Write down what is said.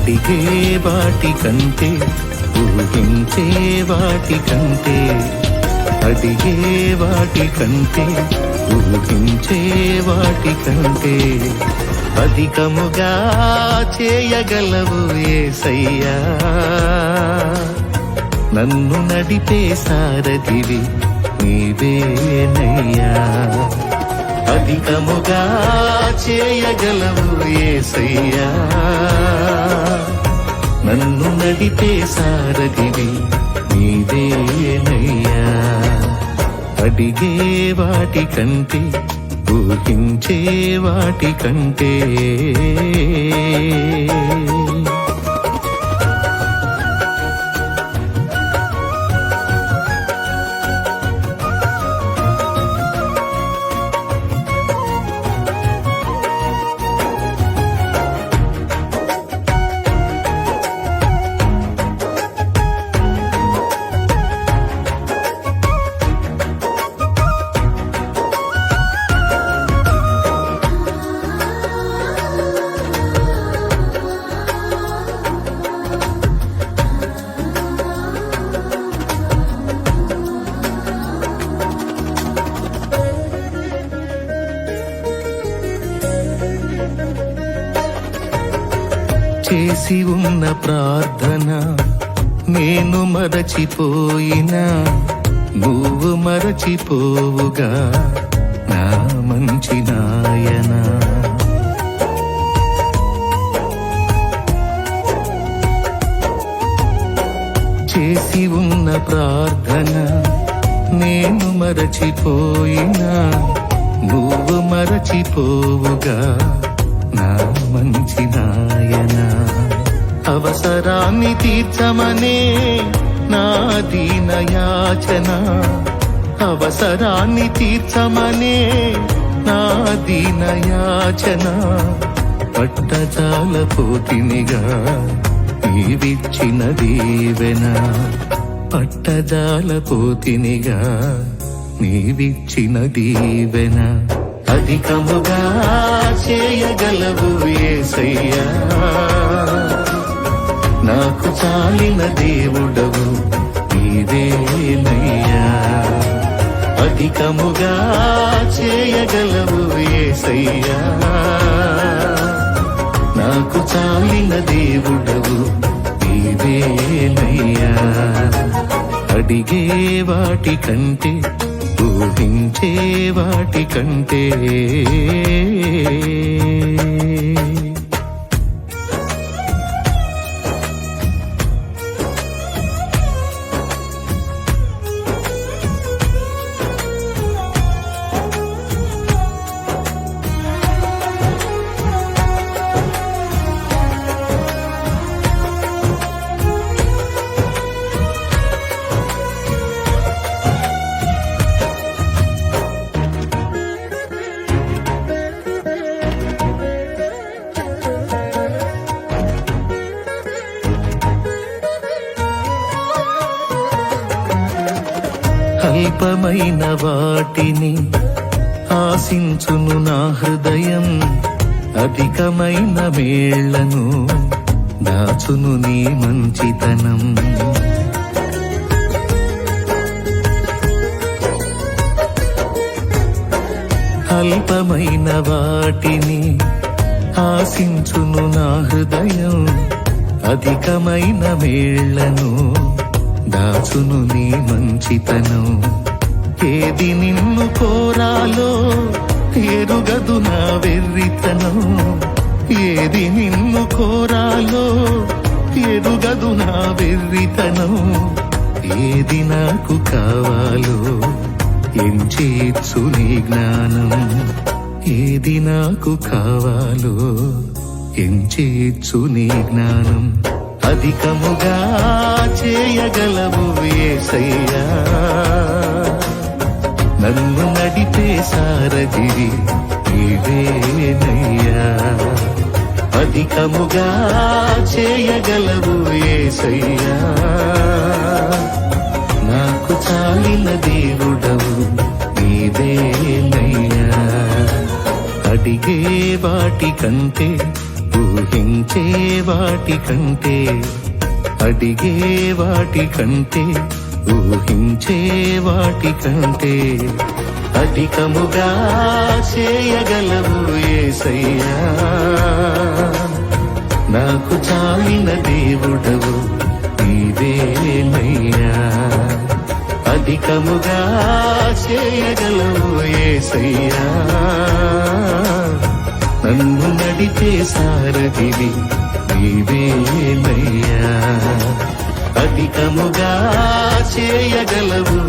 అడిగే వాటి కంటే ఊహించే వాటి కంటే అడిగే వాటి కంటే ఊహించే వాటి కంటే అధికముగా చేయగలవు యేసయ్యా. నన్ను నడిపే సారథివి నీవేనయ్యా. అధికముగా చేయగలవు యేసయ్యా. నన్ను నడిపే సారథివి నీవేనయ్యా. అడిగే వాటి కంటే ఊహించే వాటి కంటే చేసి ఉన్న ప్రార్థన నేను మరచిపోయినా నువ్వు మరచిపోవుగా నా మంచి నాయనా. చేసి ఉన్న ప్రార్థన నేను మరచిపోయినా నువ్వు మరచిపోవుగా నా మంచి నాయనా. అవసరాన్ని తీర్చమనే నా దీన యాచన, అవసరాన్ని తీర్చమనే నా దీన యాచన. పట్టజాల పోతినిగా నీవిచ్చిన దీవెన, పట్టజాల పోతినిగా నీవిచ్చిన దీవెన. అధికముగా చేయగలవు యేసయ్యా. నాకు చాలిన దేవుడవు నీవేనయ్యా. అధికముగా చేయగలవు యేసయ్యా. నాకు చాలిన దేవుడవు నీవేనయ్యా. అడిగే వాటి కంటే ఊహించే వాటి కంటే అల్పమైన వాటిని ఆశించును నా హృదయం, అధికమైన మేళ్లను దాచును నీ మంచితనం. అల్పమైన వాటిని ఆశించును నా హృదయం, అధికమైన మేళ్లను దాచును నీ మంచితనం. ఏది నిన్ను కోరాలో ఎరుగదు నా వెర్రితనం, ఏది నిన్ను కోరాలో ఎరుగదు నా వెర్రితనం. ఏది నాకు కావాలో ఎంచేచ్చు నీ జ్ఞానం, ఏది నాకు కావాలో ఎంచేచ్చు నీ జ్ఞానం. అధికముగా చేయగలవు యేసయ్యా. నన్ను నడిపే సారథివి నీవేనయ్యా. అధికముగా చేయగలవు యేసయ్యా. నాకు చాలిన దేవుడవు నీవేనయ్యా. అడిగే వాటి కంటే ఊహించే వాటి కంటే అడిగే వాటి కంటే ఊహించే వాటి కంటే అధికముగా చేయగలవు యేసయ్యా నాకు చాలిన దేవుడవు నీవేనయ్యా అధికముగా చేయగలవు యేసయ్యా నన్ను నడిపే సారథివి నీవేనయ్యా అధికముగా చేయగలవు